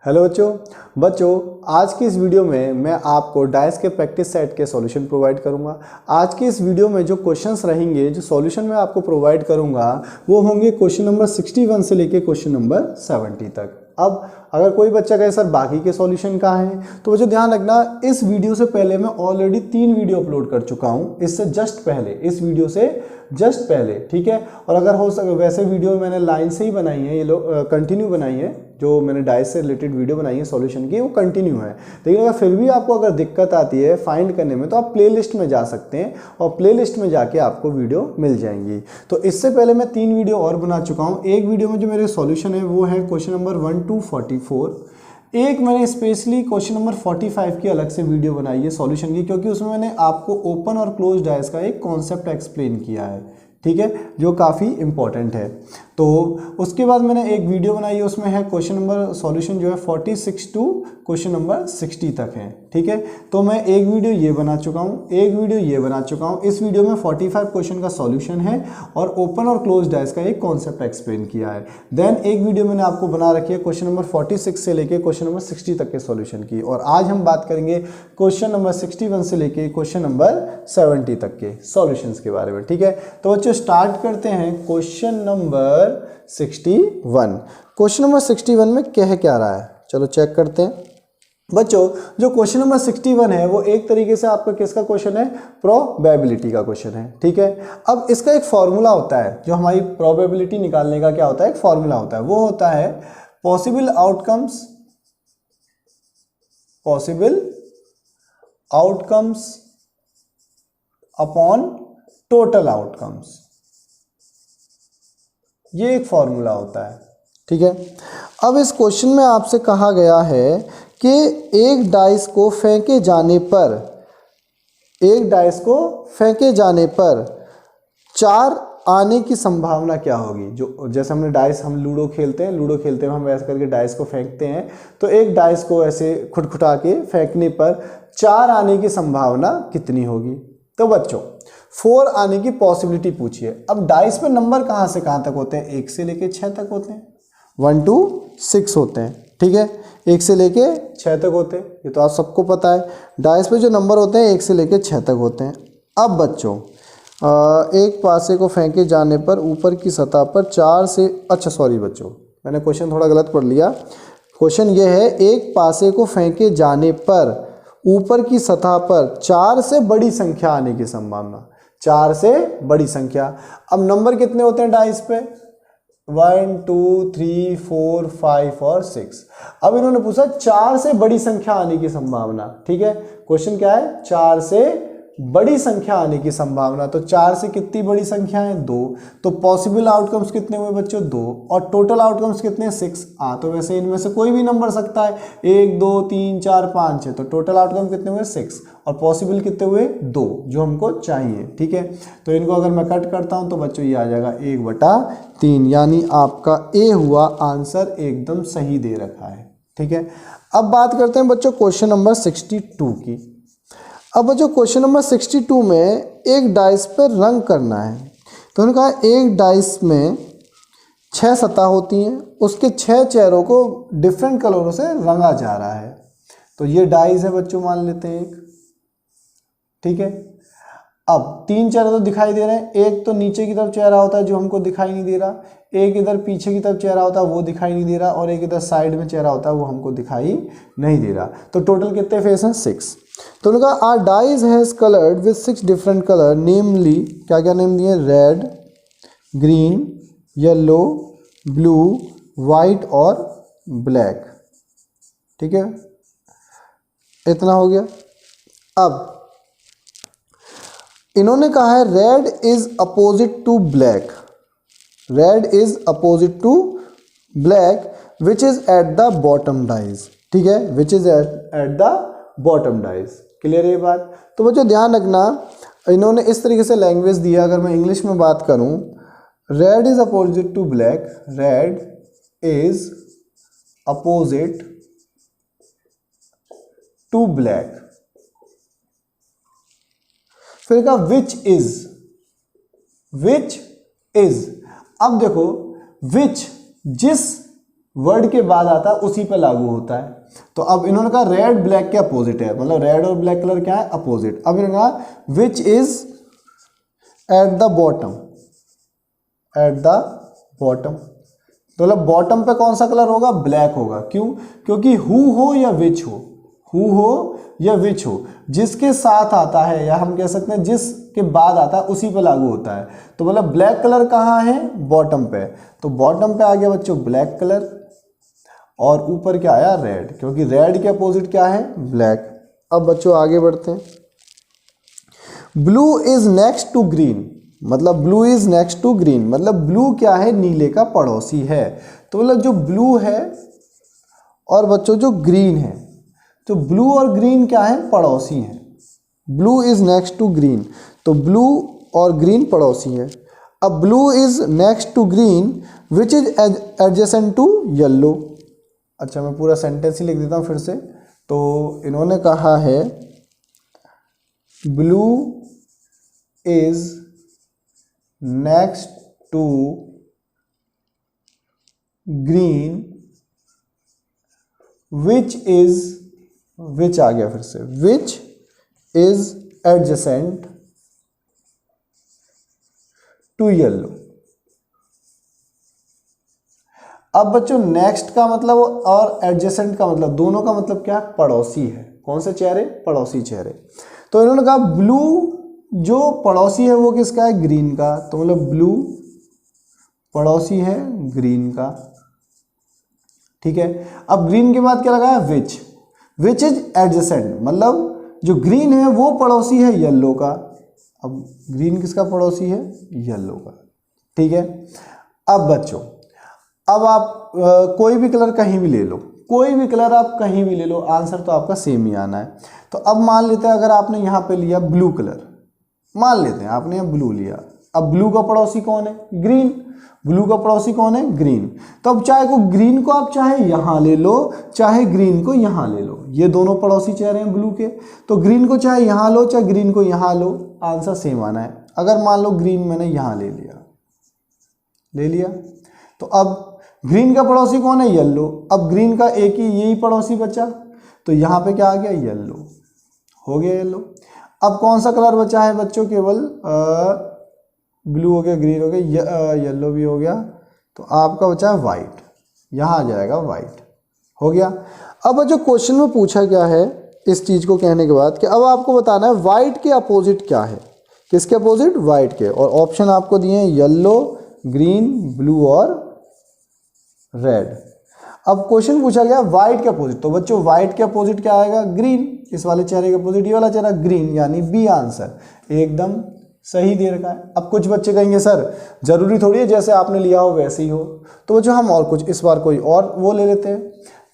Hello बच्चों आज की इस वीडियो में मैं आपको डाइस के प्रैक्टिस सेट के सॉल्यूशन प्रोवाइड करूंगा। आज की इस वीडियो में जो क्वेश्चंस रहेंगे, जो सॉल्यूशन मैं आपको प्रोवाइड करूंगा वो होंगे क्वेश्चन नंबर 61 से लेके क्वेश्चन नंबर 70 तक। अब अगर कोई बच्चा कहे सर बाकी के सॉल्यूशन कहाँ हैं, तो बच्चों ध्यान रखना, इस वीडियो से पहले मैं ऑलरेडी 3 वीडियो अपलोड कर चुका हूँ, इससे जस्ट पहले, इस वीडियो से जस्ट पहले, ठीक है। और अगर हो सके वैसे वीडियो मैंने लाइन से ही बनाई है, ये लोग कंटिन्यू बनाई है, जो मैंने डाइस से रिलेटेड वीडियो बनाई है सॉल्यूशन की वो कंटिन्यू है। लेकिन अगर फिर भी आपको अगर दिक्कत आती है फाइंड करने में, तो आप प्लेलिस्ट में जा सकते हैं और प्लेलिस्ट में जाके आपको वीडियो मिल जाएंगी। तो इससे पहले मैं 3 वीडियो और बना चुका हूँ। एक वीडियो में जो मेरे सॉल्यूशन है वो है क्वेश्चन नंबर 1 to 44। एक मैंने स्पेशली क्वेश्चन नंबर 45 की अलग से वीडियो बनाई है सॉल्यूशन की, क्योंकि उसमें मैंने आपको ओपन और क्लोज डाइस का एक कॉन्सेप्ट एक्सप्लेन किया है, ठीक है, जो काफ़ी इंपॉर्टेंट है। तो उसके बाद मैंने एक वीडियो बनाई है, उसमें है क्वेश्चन नंबर सॉल्यूशन जो है 46 टू क्वेश्चन नंबर 60 तक है, ठीक है। तो मैं एक वीडियो ये बना चुका हूँ, एक वीडियो ये बना चुका हूँ। इस वीडियो में 45 क्वेश्चन का सॉल्यूशन है और ओपन और क्लोज डाइस का एक कॉन्सेप्ट एक्सप्लेन किया है। देन एक वीडियो मैंने आपको बना रखी है क्वेश्चन नंबर 46 से लेके क्वेश्चन नंबर 60 तक के सॉल्यूशन की। और आज हम बात करेंगे क्वेश्चन नंबर 61 से लेके क्वेश्चन नंबर 70 तक के सॉल्यूशंस के बारे में, ठीक है। तो बच्चों स्टार्ट करते हैं क्वेश्चन नंबर 61। क्वेश्चन नंबर 61 में कह क्या रहा है, चलो चेक करते हैं। बच्चों जो क्वेश्चन नंबर 61 है वो एक तरीके से आपका किसका क्वेश्चन है, प्रोबेबिलिटी का क्वेश्चन है, ठीक है। अब इसका एक फॉर्मूला होता है, जो हमारी प्रोबेबिलिटी निकालने का क्या होता है, एक फॉर्मूला होता है, वो होता है possible outcomes upon total outcomes. ये एक फॉर्मूला होता है, ठीक है। अब इस क्वेश्चन में आपसे कहा गया है कि एक डाइस को फेंके जाने पर 4 आने की संभावना क्या होगी। जो जैसे हमने डाइस, हम लूडो खेलते हैं हम ऐसे करके डाइस को फेंकते हैं, तो एक डाइस को ऐसे खुटखुटा के फेंकने पर 4 आने की संभावना कितनी होगी। तो बच्चों 4 आने की पॉसिबिलिटी पूछिए। अब डाइस पे नंबर कहाँ से कहाँ तक होते हैं, 1 से लेके 6 तक होते हैं, 1 to 6 होते हैं, ठीक है, 1 से लेके 6 तक होते हैं, ये तो आप सबको पता है। डाइस पे जो नंबर होते हैं 1 से लेके 6 तक होते हैं। अब बच्चों एक पासे को फेंके जाने पर ऊपर की सतह पर 4 से, अच्छा सॉरी बच्चों मैंने क्वेश्चन थोड़ा गलत पढ़ लिया। क्वेश्चन ये है एक पासे को फेंके जाने पर ऊपर की सतह पर 4 से बड़ी संख्या आने की संभावना, 4 से बड़ी संख्या। अब नंबर कितने होते हैं डाइस पे, 1 2 3 4 5 और 6। अब इन्होंने पूछा 4 से बड़ी संख्या आने की संभावना, ठीक है। क्वेश्चन क्या है, 4 से बड़ी संख्या आने की संभावना। तो 4 से कितनी बड़ी संख्या है, 2। तो पॉसिबल आउटकम्स कितने हुए बच्चों, 2। और टोटल आउटकम्स कितने, 6। तो वैसे इनमें से कोई भी नंबर सकता है, 1 2 3 4 5 है, तो टोटल आउटकम कितने हुए, 6। और पॉसिबल कितने हुए, 2, जो हमको चाहिए, ठीक है। तो इनको अगर मैं कट करता हूं तो बच्चों ये आ जाएगा 1/3, यानी आपका ए हुआ आंसर एकदम सही दे रखा है, ठीक है। अब बात करते हैं बच्चों क्वेश्चन नंबर 62 की। अब बच्चों क्वेश्चन नंबर 62 में एक डाइस पर रंग करना है। तो उन्होंने कहा एक डाइस में 6 सतह होती हैं, उसके 6 चेहरों को डिफरेंट कलरों से रंगा जा रहा है। तो ये डाइस है बच्चों, मान लेते हैं एक, ठीक है। अब 3 चेहरे तो दिखाई दे रहे हैं, एक तो नीचे की तरफ चेहरा होता है जो हमको दिखाई नहीं दे रहा, एक इधर पीछे की तरफ चेहरा होता है वो दिखाई नहीं दे रहा, और एक इधर साइड में चेहरा होता है वो हमको दिखाई नहीं दे रहा। तो टोटल कितने फेस हैं, 6। तो उन्होंने कहा are dies has coloured with 6 different colour, namely क्या क्या नेम दिए, red, green, yellow, blue, white और ब्लैक, ठीक है। इतना हो गया। अब इन्होंने कहा है red is opposite to black, red is opposite to black which is at the bottom dies, ठीक है, which is at the bottom dies. Clear है ये बात। तो बच्चों ध्यान रखना, इन्होंने इस तरीके से लैंग्वेज दिया। अगर मैं इंग्लिश में बात करूं, red is opposite to black, red is opposite to black. फिर कहा विच इज। अब देखो विच, जिस वर्ड के बाद आता है उसी पे लागू होता है। तो अब इन्होंने कहा रेड ब्लैक के अपोजिट है, मतलब रेड और ब्लैक कलर क्या है, अपोजिट। अब इन्होंने कहा विच is at the bottom, eight the bottom, तो मतलब बॉटम पे कौन सा कलर होगा, ब्लैक होगा। क्यों, क्योंकि हु हो या विच हो, हु हो या विच हो, जिसके साथ आता है या हम कह सकते हैं जिसके बाद आता है उसी पे लागू होता है। तो मतलब ब्लैक कलर कहाँ है, बॉटम पे, तो बॉटम पे आ गया बच्चों ब्लैक कलर, और ऊपर क्या आया, रेड, क्योंकि रेड के अपोजिट क्या है, ब्लैक। अब बच्चों आगे बढ़ते हैं। Blue is next to green, मतलब blue is next to green, मतलब ब्लू क्या है, नीले का पड़ोसी है। तो मतलब जो ब्लू है और बच्चों जो ग्रीन है, तो ब्लू और ग्रीन क्या है, पड़ोसी हैं। Blue is next to green, तो ब्लू और ग्रीन पड़ोसी हैं। अब blue is next to green which is adjacent to yellow. अच्छा मैं पूरा सेंटेंस ही लिख देता हूँ फिर से। तो इन्होंने कहा है blue is next to green which is, which आ गया फिर से, which is adjacent to yellow. अब बच्चों नेक्स्ट का मतलब और एडजेसेंट का मतलब, दोनों का मतलब क्या, पड़ोसी है। कौन से चेहरे, पड़ोसी चेहरे। तो इन्होंने कहा ब्लू जो पड़ोसी है वो किसका है, ग्रीन का, तो मतलब ब्लू पड़ोसी है ग्रीन का, ठीक है। अब ग्रीन के बाद क्या लगा है, विच, विच इज एडजेसेंट, मतलब जो ग्रीन है वो पड़ोसी है येलो का। अब ग्रीन किसका पड़ोसी है, येलो का, ठीक है। अब बच्चों अब आप कोई भी कलर कहीं भी ले लो, कोई भी कलर आप कहीं भी ले लो, आंसर तो आपका सेम ही आना है। तो अब मान लेते हैं अगर आपने यहाँ पे लिया ब्लू कलर, मान लेते हैं आपने यहाँ ब्लू लिया, अब ब्लू का पड़ोसी कौन है, ग्रीन, ब्लू का पड़ोसी कौन है, ग्रीन। तो अब चाहे को ग्रीन को आप चाहे यहाँ ले लो, चाहे ग्रीन को यहाँ ले लो, ये दोनों पड़ोसी चेहरे हैं ब्लू के। तो ग्रीन को चाहे यहाँ लो चाहे ग्रीन को यहाँ लो, आंसर सेम आना है। अगर मान लो ग्रीन मैंने यहाँ ले लिया, ले लिया, तो अब ग्रीन का पड़ोसी कौन है, येलो। अब ग्रीन का एक ही यही पड़ोसी बचा, तो यहाँ पे क्या आ गया, येलो, हो गया येलो। अब कौन सा कलर बचा है बच्चों, केवल ब्लू हो गया, ग्रीन हो गया, येलो भी हो गया, तो आपका बचा है वाइट, यहाँ आ जाएगा वाइट, हो गया। अब बच्चों क्वेश्चन में पूछा क्या है इस चीज़ को कहने के बाद कि अब आपको बताना है वाइट के अपोजिट क्या है, किसके अपोजिट, वाइट के, और ऑप्शन आपको दिए हैं येलो, ग्रीन, ब्लू और रेड। अब क्वेश्चन पूछा गया व्हाइट के अपोजिट, तो बच्चों व्हाइट के अपोजिट क्या आएगा, ग्रीन, इस वाले चेहरे के अपोजिट ये वाला चेहरा ग्रीन, यानी बी आंसर एकदम सही दे रखा है। अब कुछ बच्चे कहेंगे सर जरूरी थोड़ी है जैसे आपने लिया हो वैसे ही हो, तो बच्चों हम और कुछ इस बार कोई और वो ले लेते हैं।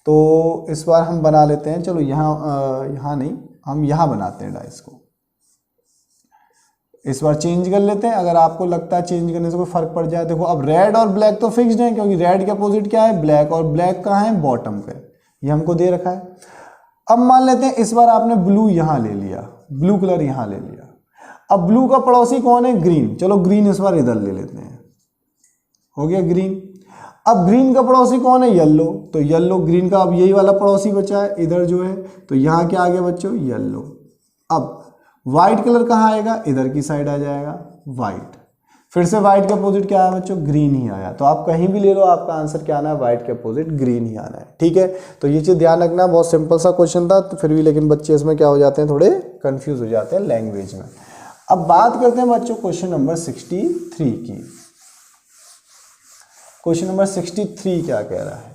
तो इस बार हम बना लेते हैं, चलो यहाँ नहीं, हम यहाँ बनाते हैं डाइस को, इस बार चेंज कर लेते हैं। अगर आपको लगता है चेंज करने से कोई फर्क पड़ जाए, देखो अब रेड और ब्लैक तो फिक्स्ड है, क्योंकि रेड के अपोजिट क्या है, ब्लैक, और ब्लैक कहाँ है, बॉटम पे, ये हमको दे रखा है। अब मान लेते हैं इस बार आपने ब्लू यहाँ ले लिया, ब्लू कलर यहाँ ले लिया, अब ब्लू का पड़ोसी कौन है, ग्रीन, चलो ग्रीन इस बार इधर ले लेते हैं, हो गया ग्रीन। अब ग्रीन का पड़ोसी कौन है, येलो, तो येलो, ग्रीन का अब यही वाला पड़ोसी बचा है इधर जो है, तो यहाँ क्या आ गया बच्चों, येलो। अब व्हाइट कलर कहाँ आएगा, इधर की साइड आ जाएगा व्हाइट, फिर से व्हाइट के अपोजिट क्या आया बच्चों, ग्रीन ही आया। तो आप कहीं भी ले लो, आपका आंसर क्या आना है, व्हाइट के अपोजिट ग्रीन ही आना है, ठीक है। तो ये चीज़ ध्यान रखना, बहुत सिंपल सा क्वेश्चन था, तो फिर भी लेकिन बच्चे इसमें क्या हो जाते हैं, थोड़े कंफ्यूज हो जाते हैं लैंग्वेज में। अब बात करते हैं बच्चों क्वेश्चन नंबर 63 की। क्वेश्चन नंबर 63 क्या कह रहा है,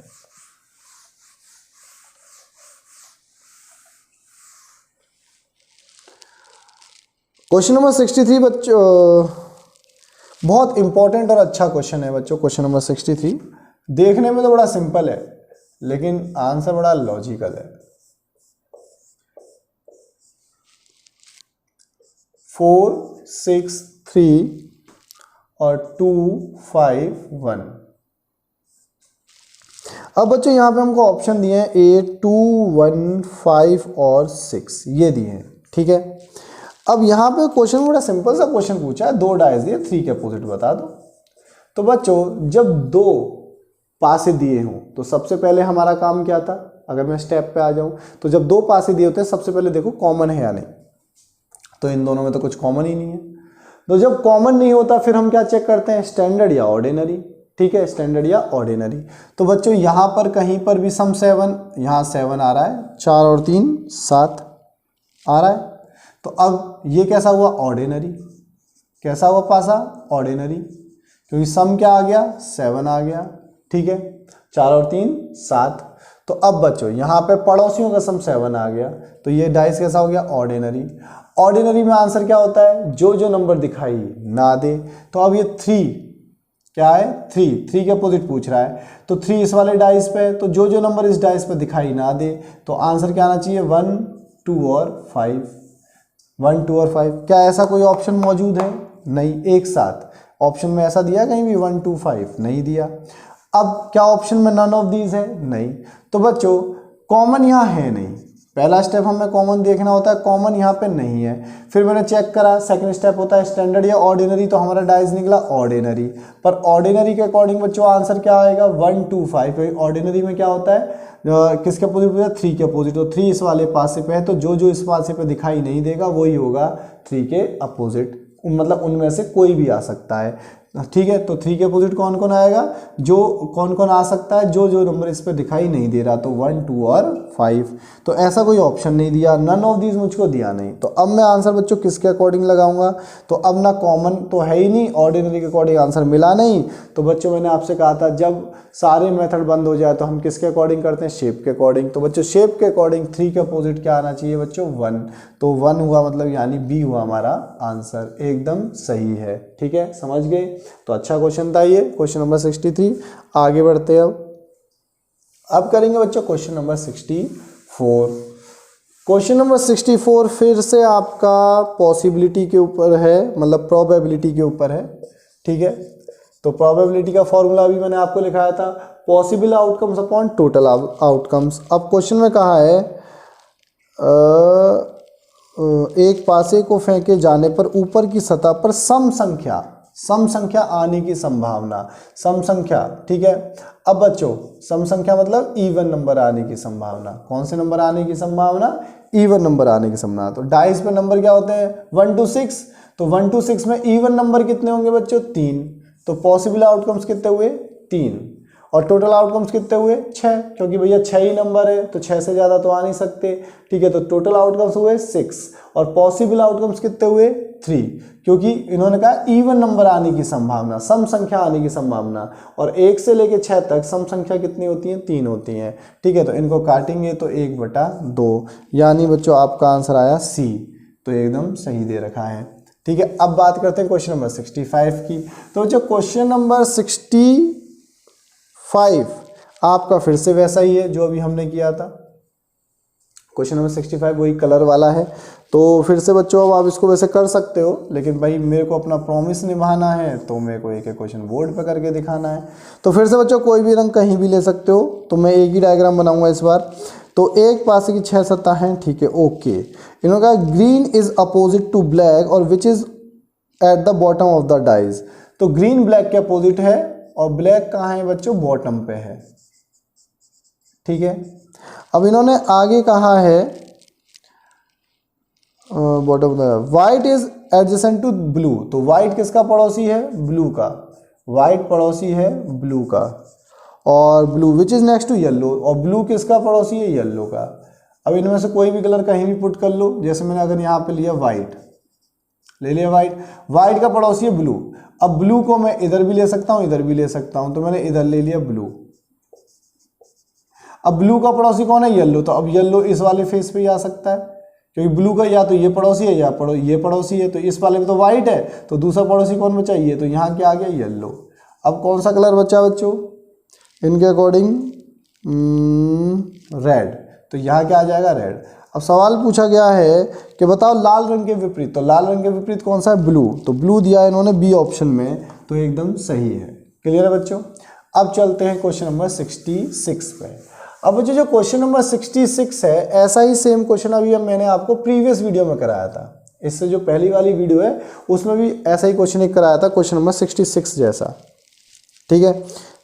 क्वेश्चन नंबर 63 बच्चों बहुत इंपॉर्टेंट और अच्छा क्वेश्चन है बच्चों। क्वेश्चन नंबर 63 देखने में तो बड़ा सिंपल है, लेकिन आंसर बड़ा लॉजिकल है। 4, 6, 3 और 2, 5, 1। अब बच्चों यहाँ पे हमको ऑप्शन दिए हैं 8, 2, 1, 5 और 6, ये दिए हैं, ठीक है। अब यहाँ पे क्वेश्चन बड़ा सिंपल सा क्वेश्चन पूछा है, 2 डाइस दिए, 3 के अपोजिट बता दो। तो बच्चों जब 2 पासे दिए हों तो सबसे पहले हमारा काम क्या था, अगर मैं स्टेप पे आ जाऊं तो जब 2 पासे दिए होते हैं सबसे पहले देखो कॉमन है या नहीं, तो इन दोनों में तो कुछ कॉमन ही नहीं है। तो जब कॉमन नहीं होता फिर हम क्या चेक करते हैं, स्टैंडर्ड या ऑर्डिनरी। ठीक है, स्टैंडर्ड या ऑर्डिनरी। तो बच्चों यहाँ पर कहीं पर भी सम 7, यहाँ 7 आ रहा है, 4 और 3 7 आ रहा है, तो अब ये कैसा हुआ, ऑर्डिनरी। कैसा हुआ पासा, ऑर्डिनरी, क्योंकि सम क्या आ गया, 7 आ गया। ठीक है, 4 और 3 7। तो अब बच्चों यहाँ पे पड़ोसियों का सम 7 आ गया, तो ये डाइस कैसा हो गया, ऑर्डिनरी। ऑर्डिनरी में आंसर क्या होता है, जो जो नंबर दिखाई ना दे। तो अब ये 3 क्या है, 3 के अपोजिट पूछ रहा है, तो 3 इस वाले डाइस पे, तो जो जो नंबर इस डाइस पे दिखाई ना दे तो आंसर क्या आना चाहिए, 1 2 और 5। 1 2 और 5। क्या ऐसा कोई ऑप्शन मौजूद है, नहीं, एक साथ ऑप्शन में ऐसा दिया कहीं भी 1 2 5 नहीं दिया। अब क्या ऑप्शन में नन ऑफ दीज है, नहीं। तो बच्चों कॉमन यहाँ है नहीं, पहला स्टेप हमें कॉमन देखना होता है, कॉमन यहाँ पे नहीं है। फिर मैंने चेक करा, सेकंड स्टेप होता है स्टैंडर्ड या ऑर्डिनरी, तो हमारा डाइस निकला ऑर्डिनरी। पर ऑर्डिनरी के अकॉर्डिंग बच्चों आंसर क्या आएगा, 1 2 5, क्योंकि ऑर्डिनरी में क्या होता है, किसके अपोजिट है, 3 के अपोजिट। तो 3 इस वाले पासे पे है, तो जो जो इस पासे पे दिखाई नहीं देगा वही होगा 3 के अपोजिट, मतलब उनमें से कोई भी आ सकता है। ठीक है, तो 3 के अपोजिट कौन कौन आएगा, जो कौन कौन आ सकता है, जो जो नंबर इस पे दिखाई नहीं दे रहा, तो 1 2 और 5। तो ऐसा कोई ऑप्शन नहीं दिया, नन ऑफ दीज मुझको दिया नहीं। तो अब मैं आंसर बच्चों किसके अकॉर्डिंग लगाऊंगा, तो अब ना कॉमन तो है ही नहीं, ऑर्डिनरी के अकॉर्डिंग आंसर मिला नहीं। तो बच्चों मैंने आपसे कहा था जब सारे मेथड बंद हो जाए तो हम किसके अकॉर्डिंग करते हैं, शेप के अकॉर्डिंग। तो बच्चों शेप के अकॉर्डिंग 3 के अपोजिट क्या आना चाहिए बच्चों, 1। तो 1 हुआ, मतलब यानी बी हुआ हमारा आंसर, एकदम सही है। ठीक है, समझ गए। तो अच्छा क्वेश्चन था ये, क्वेश्चन नंबर 63। आगे बढ़ते हैं, अब करेंगे बच्चों क्वेश्चन नंबर 64। क्वेश्चन नंबर 64 फिर से आपका पॉसिबिलिटी के ऊपर है, मतलब प्रोबेबिलिटी के ऊपर है। ठीक है, तो प्रोबेबिलिटी का फॉर्मूला भी मैंने आपको लिखाया था, possible outcomes upon total outcomes. अब क्वेश्चन में कहा है एक पासे को फेंके जाने पर ऊपर की सतह पर सम संख्या आने की संभावना, सम संख्या। ठीक है, अब बच्चों सम संख्या मतलब इवन नंबर आने की संभावना। कौन से नंबर आने की संभावना, इवन नंबर आने की संभावना। तो डाइस पे नंबर क्या होते हैं, 1 2 6। तो 1 2 6 में इवन नंबर कितने होंगे बच्चों, 3। तो पॉसिबल आउटकम्स कितने हुए, 3। और टोटल आउटकम्स कितने हुए, 6, क्योंकि भैया 6 ही नंबर है तो 6 से ज़्यादा तो आ नहीं सकते। ठीक है, तो टोटल आउटकम्स हुए 6 और पॉसिबल आउटकम्स कितने हुए, 3, क्योंकि इन्होंने कहा इवन नंबर आने की संभावना, सम संख्या आने की संभावना। और 1 से लेके 6 तक सम संख्या कितनी होती हैं, 3 होती हैं। ठीक है, तो इनको काटेंगे तो 1/2, यानी बच्चों आपका आंसर आया सी। तो एकदम सही दे रखा है। ठीक है, अब बात करते हैं क्वेश्चन नंबर 65 की। तो जो क्वेश्चन नंबर 65 आपका फिर से वैसा ही है जो अभी हमने किया था। क्वेश्चन नंबर 65 वही कलर वाला है। तो फिर से बच्चों अब आप इसको वैसे कर सकते हो, लेकिन भाई मेरे को अपना प्रॉमिस निभाना है तो मेरे को एक एक क्वेश्चन बोर्ड पे करके दिखाना है। तो फिर से बच्चों कोई भी रंग कहीं भी ले सकते हो, तो मैं एक ही डायग्राम बनाऊंगा इस बार। तो एक पासे की 6 सतह हैं। ठीक है, ओके। इन्होंने कहा green is opposite to black और which is at the bottom of the dies. तो ग्रीन ब्लैक के अपोजिट है और ब्लैक कहाँ है बच्चों, बॉटम पे है। ठीक है, अब इन्होंने आगे कहा है bottom white is adjacent to blue. तो व्हाइट किसका पड़ोसी है, ब्लू का। व्हाइट पड़ोसी है ब्लू का। और blue which is next to yellow, और ब्लू किसका पड़ोसी है, येलो का। अब इनमें से कोई भी कलर कहीं भी पुट कर लो, जैसे मैंने अगर यहाँ पे लिया व्हाइट, ले लिया व्हाइट, व्हाइट का पड़ोसी है ब्लू। अब ब्लू को मैं इधर भी ले सकता हूँ, इधर भी ले सकता हूँ, तो मैंने इधर ले लिया ब्लू। अब ब्लू का पड़ोसी कौन है, येलो। तो अब येलो इस वाले फेस पे ही आ सकता है, क्योंकि ब्लू का या तो ये पड़ोसी है या ये पड़ोसी है। तो इस वाले में तो व्हाइट है, तो दूसरा पड़ोसी कौन बचा, ये। तो यहाँ क्या आ गया, येलो। अब कौन सा कलर बचा बच्चों, इनके अकॉर्डिंग रेड। तो यहाँ क्या आ जाएगा, रेड। अब सवाल पूछा गया है कि बताओ लाल रंग के विपरीत। तो लाल रंग के विपरीत कौन सा है, ब्लू। तो ब्लू दिया इन्होंने बी ऑप्शन में, तो एकदम सही है। क्लियर है बच्चों। अब चलते हैं क्वेश्चन नंबर 66 पे। अब बच्चों जो क्वेश्चन नंबर 66 है, ऐसा ही सेम क्वेश्चन अभी मैंने आपको प्रीवियस वीडियो में कराया था। इससे जो पहली वाली वीडियो है उसमें भी ऐसा ही क्वेश्चन एक कराया था, क्वेश्चन नंबर 66 जैसा। ठीक है,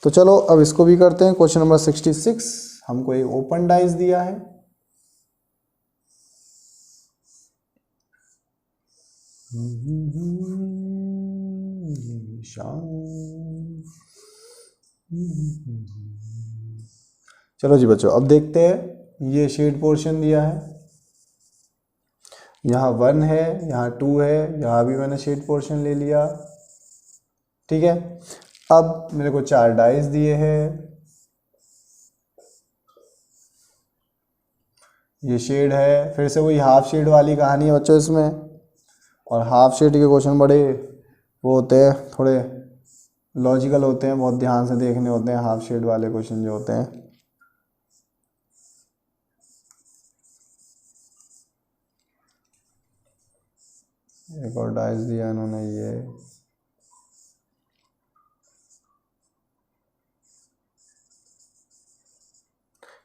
तो चलो अब इसको भी करते हैं। क्वेश्चन नंबर 66, हमको एक ओपन डाइस दिया है। चलो जी बच्चों, अब देखते हैं। ये शेड पोर्शन दिया है, यहाँ 1 है, यहाँ 2 है, यहाँ भी मैंने शेड पोर्शन ले लिया। ठीक है, अब मेरे को 4 डाइस दिए हैं। ये शेड है, फिर से वही हाफ शेड वाली कहानी है बच्चों इसमें। और हाफ शेड के क्वेश्चन बड़े वो होते हैं, थोड़े लॉजिकल होते हैं, बहुत ध्यान से देखने होते हैं हाफ शेड वाले क्वेश्चन जो होते हैं। एक और डाइस दिया इन्होंने, ये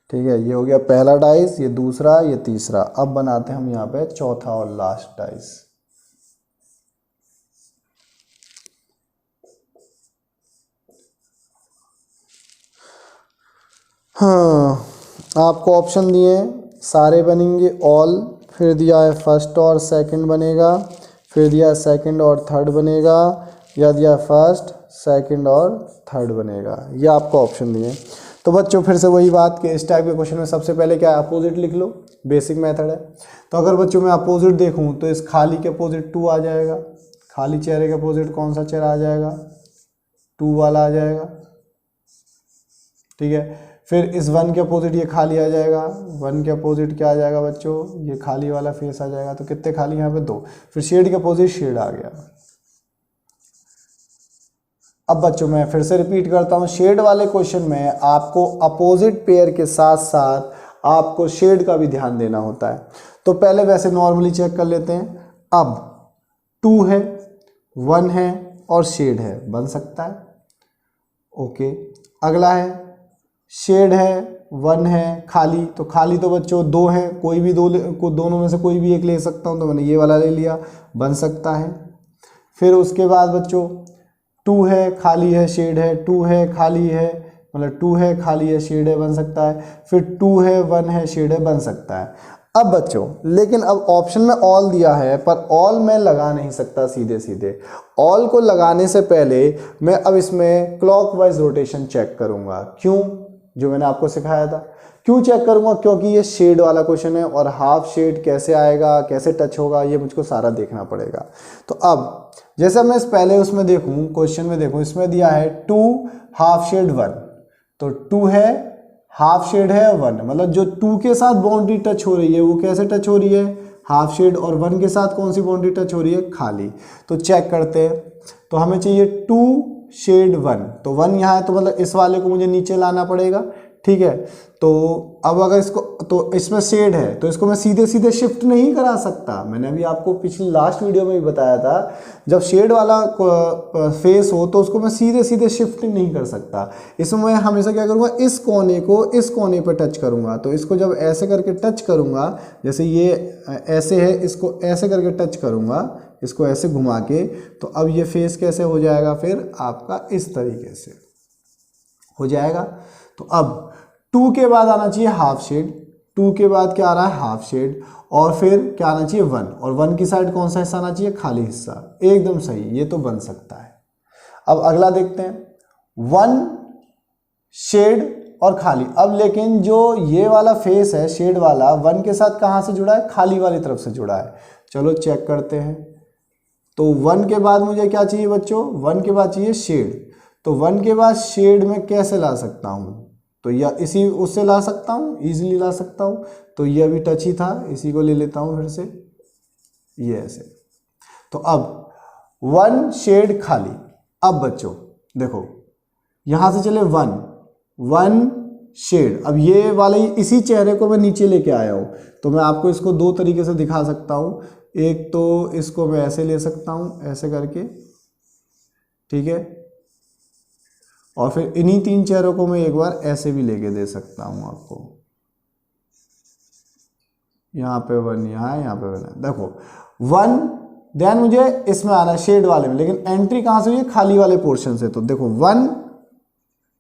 ठीक है। ये हो गया पहला डाइस, ये दूसरा, ये तीसरा। अब बनाते हैं हम यहाँ पे चौथा और लास्ट डाइस। हाँ, आपको ऑप्शन दिए सारे बनेंगे ऑल, फिर दिया है फर्स्ट और सेकंड बनेगा, फिर दिया सेकंड और थर्ड बनेगा, या दिया फर्स्ट सेकंड और थर्ड बनेगा। ये आपको ऑप्शन दिए। तो बच्चों फिर से वही बात कि इस टाइप के क्वेश्चन में सबसे पहले क्या है, अपोजिट लिख लो, बेसिक मेथड है। तो अगर बच्चों मैं अपोजिट देखूँ तो इस खाली के अपोजिट 2 आ जाएगा। खाली चेहरे के अपोजिट कौन सा चेहरा आ जाएगा, 2 वाला आ जाएगा। ठीक है, फिर इस 1 के अपोजिट ये खाली आ जाएगा। 1 के अपोजिट क्या आ जाएगा बच्चों, ये खाली वाला फेस आ जाएगा। तो कितने खाली यहाँ पे 2। फिर शेड के अपोजिट शेड आ गया। अब बच्चों मैं फिर से रिपीट करता हूँ, शेड वाले क्वेश्चन में आपको अपोजिट पेयर के साथ साथ आपको शेड का भी ध्यान देना होता है। तो पहले वैसे नॉर्मली चेक कर लेते हैं। अब 2 है, 1 है और शेड है, बन सकता है। ओके, अगला है शेड है, 1 है, खाली। तो खाली तो बच्चों 2 है, कोई भी दोनों में से कोई भी एक ले सकता हूँ। तो मैंने ये वाला ले लिया, बन सकता है। फिर उसके बाद बच्चों 2 है, खाली है, शेड है, 2 है, खाली है, मतलब 2 है, खाली है, शेड है, बन सकता है। फिर 2 है, 1 है, शेड है, बन सकता है। अब बच्चों लेकिन अब ऑप्शन में ऑल दिया है, पर ऑल मैं लगा नहीं सकता सीधे सीधे। ऑल को लगाने से पहले मैं अब इसमें क्लॉकवाइज रोटेशन चेक करूंगा। क्यों, जो मैंने आपको सिखाया था। क्यों चेक करूंगा, क्योंकि ये शेड वाला क्वेश्चन है और हाफ शेड कैसे आएगा, कैसे टच होगा, ये मुझको सारा देखना पड़ेगा। तो अब जैसे मैं इस पहले उसमें देखूं, क्वेश्चन में देखूं, इसमें दिया है 2 हाफ शेड 1। तो 2 है, हाफ शेड है 1, मतलब जो 2 के साथ बाउंड्री टच हो रही है वो कैसे टच हो रही है, हाफ शेड। और 1 के साथ कौन सी बाउंड्री टच हो रही है, खाली। तो चेक करते हैं। तो हमें चाहिए 2 शेड 1। तो 1 यहाँ है, तो मतलब इस वाले को मुझे नीचे लाना पड़ेगा। ठीक है, तो अब अगर इसको, तो इसमें शेड है तो इसको मैं सीधे सीधे शिफ्ट नहीं करा सकता। मैंने अभी आपको पिछली लास्ट वीडियो में भी बताया था, जब शेड वाला फेस हो तो उसको मैं सीधे सीधे शिफ्ट नहीं कर सकता। इसमें मैं हमेशा क्या करूँगा, इस कोने को इस कोने पर टच करूँगा। तो इसको जब ऐसे करके टच करूँगा, जैसे ये ऐसे है, इसको ऐसे करके टच करूँगा, इसको ऐसे घुमा के, तो अब ये फेस कैसे हो जाएगा, फिर आपका इस तरीके से हो जाएगा। तो अब 2 के बाद आना चाहिए हाफ शेड, 2 के बाद क्या आ रहा है, हाफ शेड, और फिर क्या आना चाहिए 1, और 1 की साइड कौन सा हिस्सा आना चाहिए, खाली हिस्सा। एकदम सही, ये तो बन सकता है। अब अगला देखते हैं, 1 शेड और खाली। अब लेकिन जो ये वाला फेस है शेड वाला, 1 के साथ कहाँ से जुड़ा है, खाली वाली तरफ से जुड़ा है। चलो चेक करते हैं। तो 1 के बाद मुझे क्या चाहिए बच्चों, 1 के बाद चाहिए शेड। तो 1 के बाद शेड में कैसे ला सकता हूँ, तो यह इसी उससे ला सकता हूँ, इजीली ला सकता हूँ। तो ये अभी टच ही था, इसी को ले लेता हूँ फिर से, ये ऐसे। तो अब 1 शेड खाली। अब बच्चों देखो, यहाँ से चले 1 शेड। अब ये वाले इसी चेहरे को मैं नीचे लेके आया हूँ। तो मैं आपको इसको 2 तरीके से दिखा सकता हूँ। एक तो इसको मैं ऐसे ले सकता हूँ, ऐसे करके, ठीक है, और फिर इन्हीं 3 चेहरों को मैं एक बार ऐसे भी लेके दे सकता हूँ आपको। यहाँ पे 1 यहाँ है, यहाँ पे 1 है। देखो 1, देन मुझे इसमें आना है शेड वाले में, लेकिन एंट्री कहाँ से हुई है, खाली वाले पोर्शन से। तो देखो 1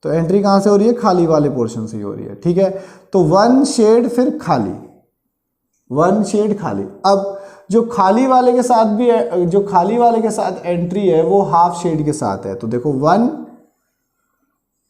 तो एंट्री कहाँ से हो रही है, खाली वाले पोर्शन से ही हो रही है, ठीक है। तो 1 शेड फिर खाली, 1 शेड खाली। अब जो खाली वाले के साथ भी है, जो खाली वाले के साथ एंट्री है वो हाफ शेड के साथ है, तो देखो 1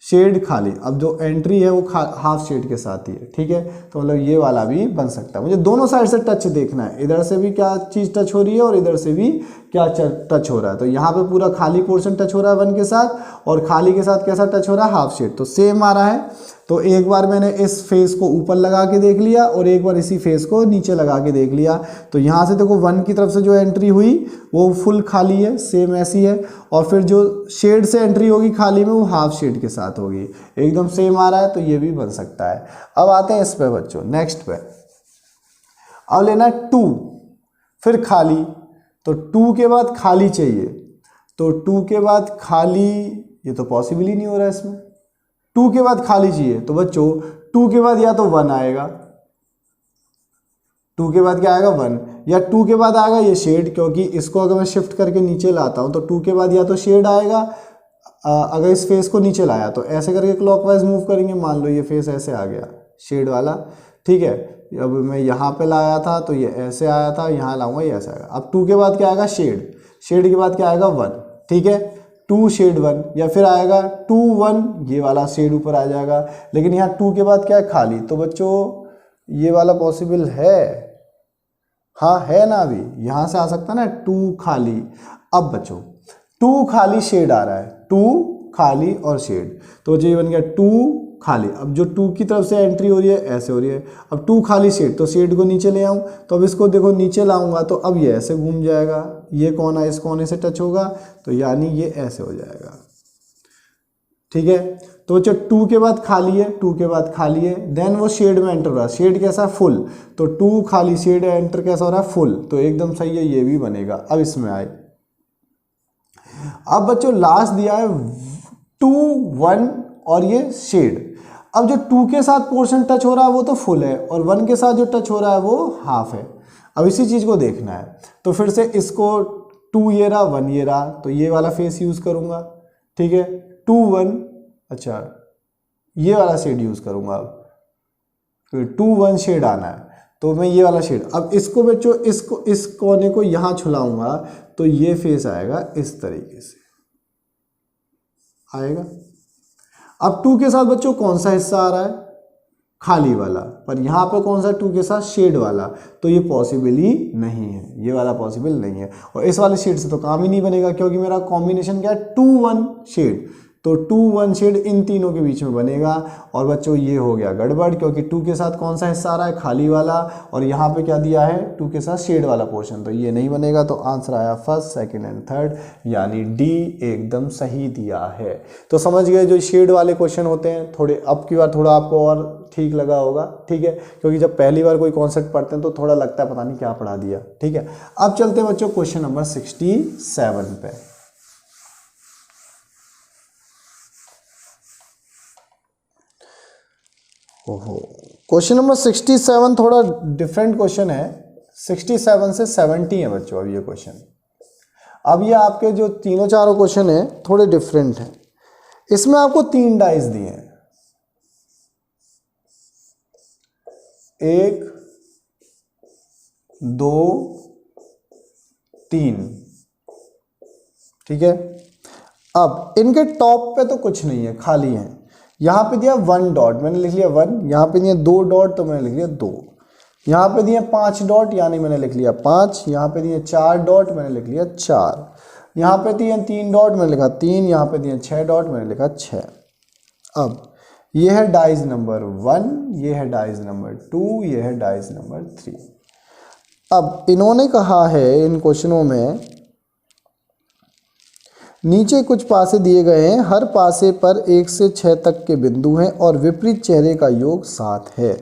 शेड खाली, अब जो एंट्री है वो हाफ शेड के साथ ही है, ठीक है। तो मतलब ये वाला भी बन सकता है। मुझे दोनों साइड से टच देखना है, इधर से भी क्या चीज़ टच हो रही है और इधर से भी क्या टच हो रहा है। तो यहाँ पे पूरा खाली पोर्शन टच हो रहा है 1 के साथ, और खाली के साथ कैसा टच हो रहा है, हाफ शेड। तो सेम आ रहा है। तो एक बार मैंने इस फेस को ऊपर लगा के देख लिया और एक बार इसी फेस को नीचे लगा के देख लिया। तो यहाँ से देखो 1 की तरफ से जो एंट्री हुई वो फुल खाली है, सेम ऐसी है, और फिर जो शेड से एंट्री होगी खाली में वो हाफ शेड के साथ होगी, एकदम सेम आ रहा है। तो ये भी बन सकता है। अब आते हैं इस पे बच्चों, नेक्स्ट पे। अब लेना 2 फिर खाली, तो 2 के बाद खाली चाहिए, तो 2 के बाद खाली, ये तो पॉसिबल ही नहीं हो रहा है इसमें। 2 के बाद खाली चाहिए, तो बच्चों 2 के बाद या तो 1 आएगा, 2 के बाद क्या आएगा 1, या 2 के बाद आएगा ये शेड, क्योंकि इसको अगर मैं शिफ्ट करके नीचे लाता हूं तो 2 के बाद या तो शेड आएगा, अगर इस फेस को नीचे लाया तो ऐसे करके क्लॉकवाइज मूव करेंगे, मान लो ये फेस ऐसे आ गया शेड वाला, ठीक है। अब मैं यहाँ पे लाया था तो ये ऐसे आया था, यहाँ लाऊंगा ये ऐसे आएगा। अब 2 के बाद क्या आएगा शेड, शेड के बाद क्या आएगा 1, ठीक है। 2 शेड 1, या फिर आएगा 2 1, ये वाला शेड ऊपर आ जाएगा। लेकिन यहाँ 2 के बाद क्या है, खाली। तो बच्चों ये वाला पॉसिबल है, हाँ है ना, अभी यहाँ से आ सकता है ना 2 खाली। अब बच्चों 2 खाली शेड आ रहा है, 2 खाली और शेड, तो ये बन गया 2 खाली। अब जो 2 की तरफ से एंट्री हो रही है ऐसे हो रही है, अब 2 खाली शेड, तो शेड को नीचे ले आऊँ, तो अब इसको देखो नीचे लाऊंगा तो अब ये ऐसे घूम जाएगा, ये कोना इस कोने से टच होगा, तो यानी ये ऐसे हो जाएगा, ठीक है। तो बच्चों 2 के बाद खाली है, 2 के बाद खाली है, देन वो शेड में एंटर हो रहा है, शेड कैसा फुल, तो 2 खाली शेड एंटर कैसा हो रहा है फुल, तो एकदम सही है, ये भी बनेगा। अब इसमें आए, अब बच्चों लास्ट दिया है 2 1 और ये शेड। अब जो 2 के साथ पोर्शन टच हो रहा है वो तो फुल है, और 1 के साथ जो टच हो रहा है वो हाफ है। अब इसी चीज को देखना है, तो फिर से इसको 2 ये रहा 1 ये रहा, तो ये वाला फेस यूज करूंगा, ठीक है। 2 1, अच्छा ये वाला शेड यूज करूंगा। अब फिर 2 1 शेड आना है, तो मैं ये वाला शेड, अब इसको बच्चों इसको इस कोने को यहां छुलाऊंगा तो ये फेस आएगा इस तरीके से आएगा। अब 2 के साथ बच्चों कौन सा हिस्सा आ रहा है, खाली वाला, पर यहाँ पे कौन सा 2 के साथ शेड वाला, तो ये पॉसिबल ही नहीं है, ये वाला पॉसिबल नहीं है। और इस वाले शेड से तो काम ही नहीं बनेगा, क्योंकि मेरा कॉम्बिनेशन क्या है 2 1 शेड, तो 2 1 शेड इन तीनों के बीच में बनेगा। और बच्चों ये हो गया गड़बड़, क्योंकि 2 के साथ कौन सा हिस्सा आ रहा है, खाली वाला, और यहाँ पे क्या दिया है 2 के साथ शेड वाला पोर्शन, तो ये नहीं बनेगा। तो आंसर आया फर्स्ट सेकंड एंड थर्ड, यानी डी एकदम सही दिया है। तो समझ गए, जो शेड वाले क्वेश्चन होते हैं थोड़े, अब की बार थोड़ा आपको और ठीक लगा होगा, ठीक है, क्योंकि जब पहली बार कोई कॉन्सेप्ट पढ़ते हैं तो थोड़ा लगता है पता नहीं क्या पढ़ा दिया, ठीक है। अब चलते हैं बच्चों क्वेश्चन नंबर 67 पे। ओहो, क्वेश्चन नंबर 67 थोड़ा डिफरेंट क्वेश्चन है। 67 से 70 है बच्चों अब ये क्वेश्चन। अब ये आपके जो तीनों चारों क्वेश्चन है थोड़े डिफरेंट हैं। इसमें आपको 3 डाइस दिए हैं, 1 2 3, ठीक है। अब इनके टॉप पे तो कुछ नहीं है, खाली है। यहाँ पे दिया 1 डॉट, मैंने लिख लिया 1, यहाँ पे दिया 2 डॉट तो मैंने लिख लिया 2, यहाँ पे दिया 5 डॉट यानी मैंने लिख लिया 5, यहाँ पे दिया 4 डॉट मैंने लिख लिया 4, यहाँ पे दिया 3 डॉट मैंने लिखा 3, यहाँ पे दिया 6 डॉट मैंने लिखा 6। अब ये है डाइज नंबर 1, ये है डाइज नंबर 2, ये है डाइज नंबर 3। अब इन्होंने कहा है इन क्वेश्चनों में नीचे कुछ पासे दिए गए हैं, हर पासे पर 1 से 6 तक के बिंदु हैं और विपरीत चेहरे का योग 7 है,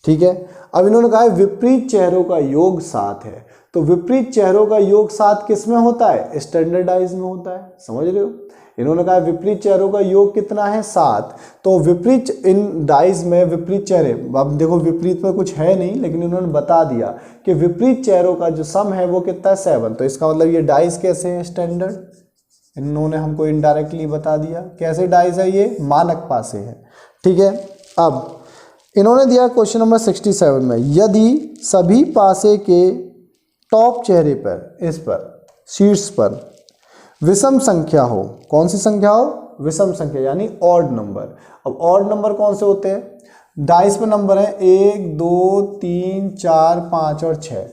ठीक है। अब इन्होंने कहा है विपरीत चेहरों का योग 7 है, तो विपरीत चेहरों का योग 7 किस में होता है, स्टैंडर्डाइज में होता है, समझ रहे हो। इन्होंने कहा विपरीत चेहरों का योग कितना है 7, तो विपरीत इन डाइज में विपरीत चेहरे, अब देखो विपरीत में कुछ है नहीं लेकिन इन्होंने बता दिया कि विपरीत चेहरों का जो सम है वो कितना है 7, तो इसका मतलब ये डाइज कैसे हैं, स्टैंडर्ड, इन्होंने हमको इनडायरेक्टली बता दिया। कैसे डाइस है ये? मानक पासे है। ठीक है, अब इन्होंने दिया क्वेश्चन नंबर 67 में, यदि सभी पासे के टॉप चेहरे पर, इस पर शीर्ष पर विषम संख्या हो, कौन सी संख्या हो? विषम संख्या यानी ऑड नंबर। अब ऑड नंबर कौन से होते हैं? डाइस पे नंबर है 1 2 3 4 5 और 6।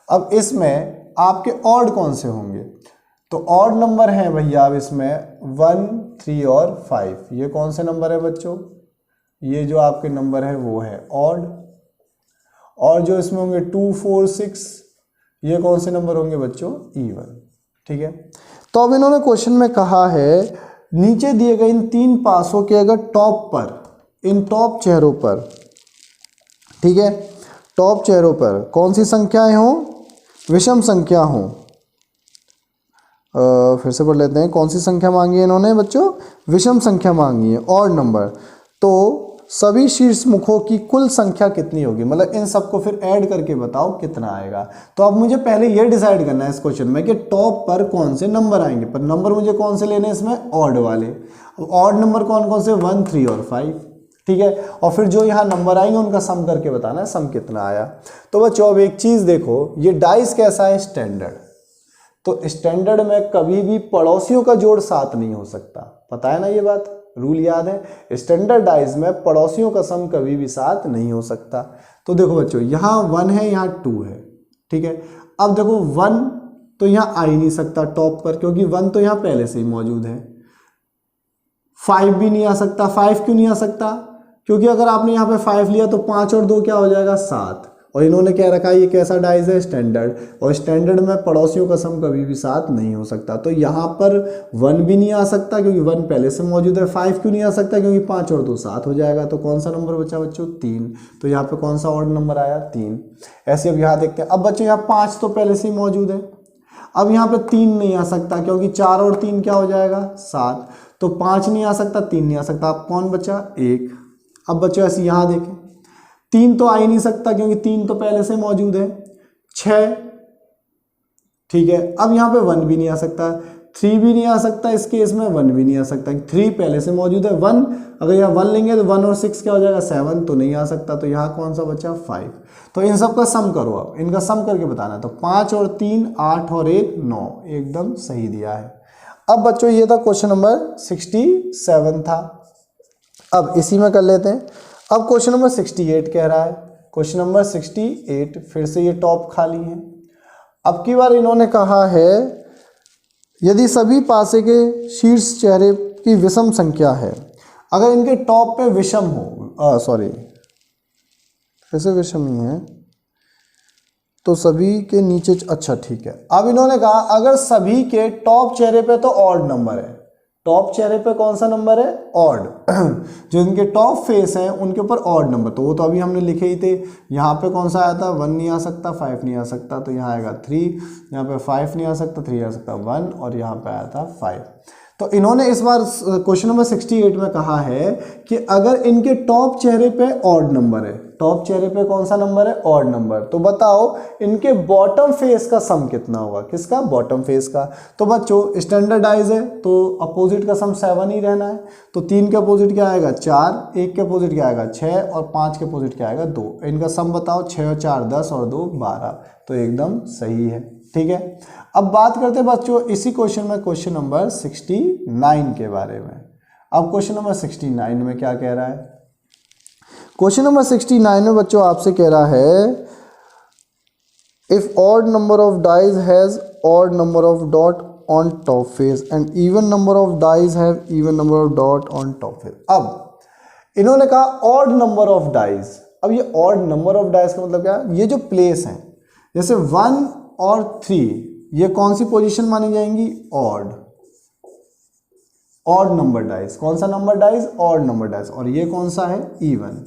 अब इसमें आपके ऑड कौन से होंगे? तो ऑड नंबर है भैया अब इसमें 1 3 और 5। ये कौन से नंबर है बच्चों? ये जो आपके नंबर है वो है ऑड। और जो इसमें होंगे 2 4 6, ये कौन से नंबर होंगे बच्चों? इवन। ठीक है, तो अब इन्होंने क्वेश्चन में कहा है नीचे दिए गए इन 3 पासों के अगर टॉप पर, इन टॉप चेहरों पर, ठीक है, टॉप चेहरों पर कौन सी संख्याएं हों? विषम संख्या हों। फिर से पढ़ लेते हैं, कौन सी संख्या मांगी है इन्होंने बच्चों? विषम संख्या मांगी है, ऑड नंबर। तो सभी शीर्ष मुखों की कुल संख्या कितनी होगी? मतलब इन सबको फिर ऐड करके बताओ कितना आएगा। तो अब मुझे पहले ये डिसाइड करना है इस क्वेश्चन में कि टॉप पर कौन से नंबर आएंगे। पर नंबर मुझे कौन से लेने हैं इसमें? ऑड वाले। ऑड नंबर कौन कौन से? 1 3 और 5। ठीक है, और फिर जो यहाँ नंबर आएंगे उनका सम करके बताना है सम कितना आया। तो बच्चों अब एक चीज़ देखो, ये डाइस कैसा है? स्टैंडर्ड। तो स्टैंडर्ड में कभी भी पड़ोसियों का जोड़ 7 नहीं हो सकता। पता है ना ये बात? रूल याद है? स्टैंडर्ड डाइस में पड़ोसियों का सम कभी भी 7 नहीं हो सकता। तो देखो बच्चों, यहाँ 1 है, यहाँ 2 है। ठीक है, अब देखो 1 तो यहाँ आ ही नहीं सकता टॉप पर, क्योंकि 1 तो यहाँ पहले से ही मौजूद है। 5 भी नहीं आ सकता। 5 क्यों नहीं आ सकता? क्योंकि अगर आपने यहाँ पे 5 लिया तो 5 और 2 क्या हो जाएगा? 7। और इन्होंने क्या रखा है? ये कैसा डाइस है? स्टैंडर्ड। और स्टैंडर्ड में पड़ोसियों का सम कभी भी 7 नहीं हो सकता। तो यहाँ पर 1 भी नहीं आ सकता क्योंकि 1 पहले से मौजूद है। 5 क्यों नहीं आ सकता? क्योंकि 5 और 2 7 हो जाएगा। तो कौन सा नंबर बचा बच्चों? 3। तो यहाँ पे कौन सा ऑड नंबर आया? 3। ऐसे अब यहाँ देखते हैं। अब बच्चों यहाँ 5 तो पहले से ही मौजूद है। अब यहाँ पे 3 नहीं आ सकता क्योंकि 4 और 3 क्या हो जाएगा? 7। तो 5 नहीं आ सकता, 3 नहीं आ सकता। अब कौन बचा? 1। अब बच्चों ऐसे यहाँ देखें, 3 तो आ ही नहीं सकता क्योंकि 3 तो पहले से मौजूद है। 6, ठीक है। अब यहाँ पे 1 भी नहीं आ सकता, 3 भी नहीं आ सकता, इस केस में 1 भी नहीं आ सकता। 3 पहले से मौजूद है। 1 अगर यहाँ 1 लेंगे तो 1 और 6 क्या हो जाएगा? 7। तो नहीं आ सकता। तो यहाँ कौन सा बचा? 5। तो इन सब का सम करो, अब इनका सम करके बताना। तो 5 और 3 8 और 1 9, एकदम सही दिया है। अब बच्चों ये था क्वेश्चन नंबर 67 था। अब इसी में कर लेते हैं। अब क्वेश्चन नंबर 68 कह रहा है। क्वेश्चन नंबर 68, फिर से ये टॉप खाली है। अब की बार इन्होंने कहा है यदि सभी पासे के शीर्ष चेहरे की विषम संख्या है, अगर इनके टॉप पे विषम हो, सॉरी फिर से विषम ही है, तो सभी के नीचे, अच्छा ठीक है। अब इन्होंने कहा अगर सभी के टॉप चेहरे पे तो ऑड नंबर है। टॉप चेहरे पे कौन सा नंबर है? ऑड। जो इनके टॉप फेस हैं उनके ऊपर ऑड नंबर, तो वो तो अभी हमने लिखे ही थे। यहाँ पे कौन सा आया था? 1 नहीं आ सकता, 5 नहीं आ सकता, तो यहाँ आएगा 3। यहाँ पे 5 नहीं आ सकता, 3 आ सकता, 1, और यहाँ पे आया था 5। तो इन्होंने इस बार क्वेश्चन नंबर 68 में कहा है कि अगर इनके टॉप चेहरे पे ऑड नंबर है, टॉप चेहरे पे कौन सा नंबर है? ऑड नंबर, तो बताओ इनके बॉटम फेस का सम कितना होगा? किसका? बॉटम फेस का। तो बच्चों स्टैंडर्डाइज है तो अपोजिट का सम 7 ही रहना है। तो 3 के अपोजिट क्या आएगा? 4, 1 के अपोजिट क्या आएगा? 6, और 5 के अपोजिट क्या आएगा? 2। इनका सम बताओ। 6 और 4 10 और 2 12, तो एकदम सही है। ठीक है, अब बात करते हैं बच्चों इसी क्वेश्चन में क्वेश्चन नंबर 69 के बारे में। अब क्वेश्चन नंबर 69 में क्या कह रहा है? क्वेश्चन नंबर 69 में बच्चों आपसे कह रहा है if odd number of dice has odd number of dot on top face and even number of dice have even number of dot on top face. अब इन्होंने कहा ऑड नंबर ऑफ डाइज। अब ये ऑड नंबर ऑफ डाइज का मतलब क्या? ये जो प्लेस है, जैसे 1 और 3, ये कौन सी पोजीशन मानी जाएंगी? ऑड। Odd number dice. कौन सा number dice? Odd number dice. और ये कौन सा है? इवन।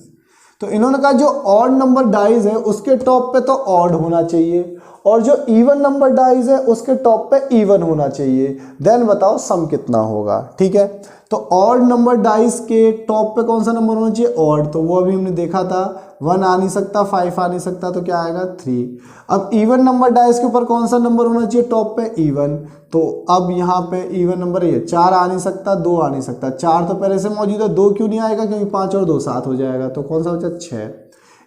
तो इन्होंने कहा जो ऑड नंबर डाइज है उसके टॉप पे तो ऑड होना चाहिए, और जो इवन नंबर डाइज है उसके टॉप पे इवन होना चाहिए। देन बताओ सम कितना होगा? ठीक है, तो ऑड नंबर डाइज के टॉप पे कौन सा नंबर होना चाहिए? ऑड। तो वो अभी हमने देखा था 1 आ नहीं सकता, 5 आ नहीं सकता, तो क्या आएगा 3। अब इवन नंबर डाइस के ऊपर कौन सा नंबर होना चाहिए टॉप पे, इवन। तो अब यहाँ पे इवन नंबर ये 4 आ नहीं सकता, 2 आ नहीं सकता, 4 तो पहले से मौजूद है, 2 क्यों नहीं आएगा, क्योंकि 5 और 2 7 हो जाएगा, तो कौन सा बचा 6।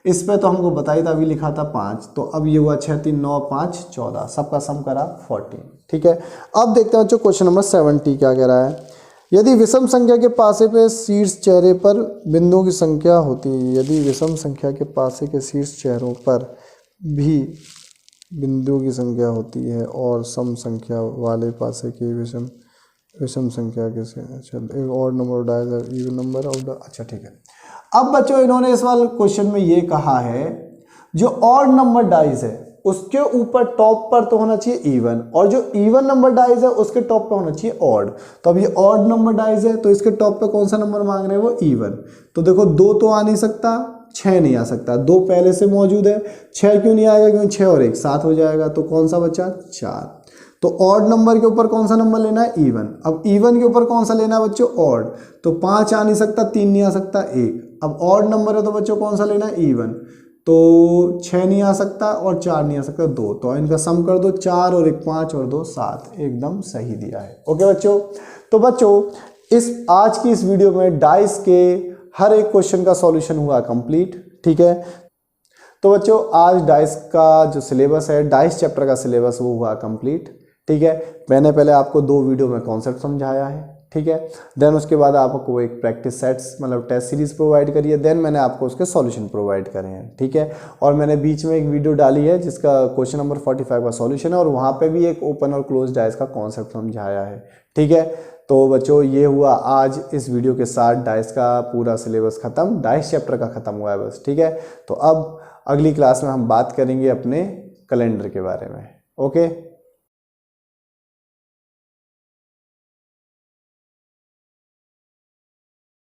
इस पे तो हमको बताई था, अभी लिखा था 5, तो अब ये हुआ 6 3 9 5 14, सबका सम करा 14। ठीक है, अब देखते हैं बच्चों क्वेश्चन नंबर 70 क्या कह रहा है। यदि विषम संख्या के पासे पे शीर्ष चेहरे पर बिंदुओं की संख्या होती है, यदि विषम संख्या के पासे के शीर्ष चेहरों पर भी बिंदुओं की संख्या होती है और सम संख्या वाले पासे के विषम संख्या के से, अच्छा एक और नंबर डायल इवन नंबर और, अच्छा ठीक है। अब बच्चों इन्होंने इस वाले क्वेश्चन में ये कहा है जो ऑड नंबर डाइस है उसके ऊपर टॉप पर तो होना चाहिए इवन, और जो इवन नंबर डाइस है उसके टॉप पे होना चाहिए ऑड। तो अब ये ऑड नंबर डाइस है तो इसके टॉप पे कौन सा नंबर मांग रहे हैं, वो इवन। तो देखो 2 तो आ नहीं सकता, 6 नहीं आ सकता, 2 पहले से मौजूद है, 6 क्यों नहीं आएगा, क्योंकि 6 और 1 7 हो जाएगा, तो कौन सा बचा 4। तो ऑड नंबर के ऊपर कौन सा नंबर लेना है, इवन। अब इवन के ऊपर कौन सा लेना है बच्चों, ऑड। तो 5 आ नहीं सकता, 3 नहीं आ सकता, 1। अब ऑड नंबर है तो बच्चों कौन सा लेना है, इवन। तो 6 नहीं आ सकता और 4 नहीं आ सकता, 2। तो इनका सम कर दो, 4 और 1 5 और 2 7, एकदम सही दिया है। ओके बच्चों, तो बच्चों इस आज की इस वीडियो में डाइस के हर एक क्वेश्चन का सॉल्यूशन हुआ कंप्लीट। ठीक है, तो बच्चों आज डाइस का जो सिलेबस है, डाइस चैप्टर का सिलेबस, वो हुआ कंप्लीट। ठीक है, मैंने पहले आपको 2 वीडियो में कॉन्सेप्ट समझाया है। ठीक है, देन उसके बाद आपको एक प्रैक्टिस सेट्स मतलब टेस्ट सीरीज प्रोवाइड करी है, देन मैंने आपको उसके सॉल्यूशन प्रोवाइड करे हैं। ठीक है, और मैंने बीच में एक वीडियो डाली है जिसका क्वेश्चन नंबर 45 का सॉल्यूशन है, और वहाँ पे भी एक ओपन और क्लोज डाइस का कॉन्सेप्ट समझाया है। ठीक है, तो बच्चों ये हुआ आज इस वीडियो के साथ डाइस का पूरा सिलेबस खत्म, डाइस चैप्टर का खत्म हुआ है बस। ठीक है, तो अब अगली क्लास में हम बात करेंगे अपने कैलेंडर के बारे में। ओके।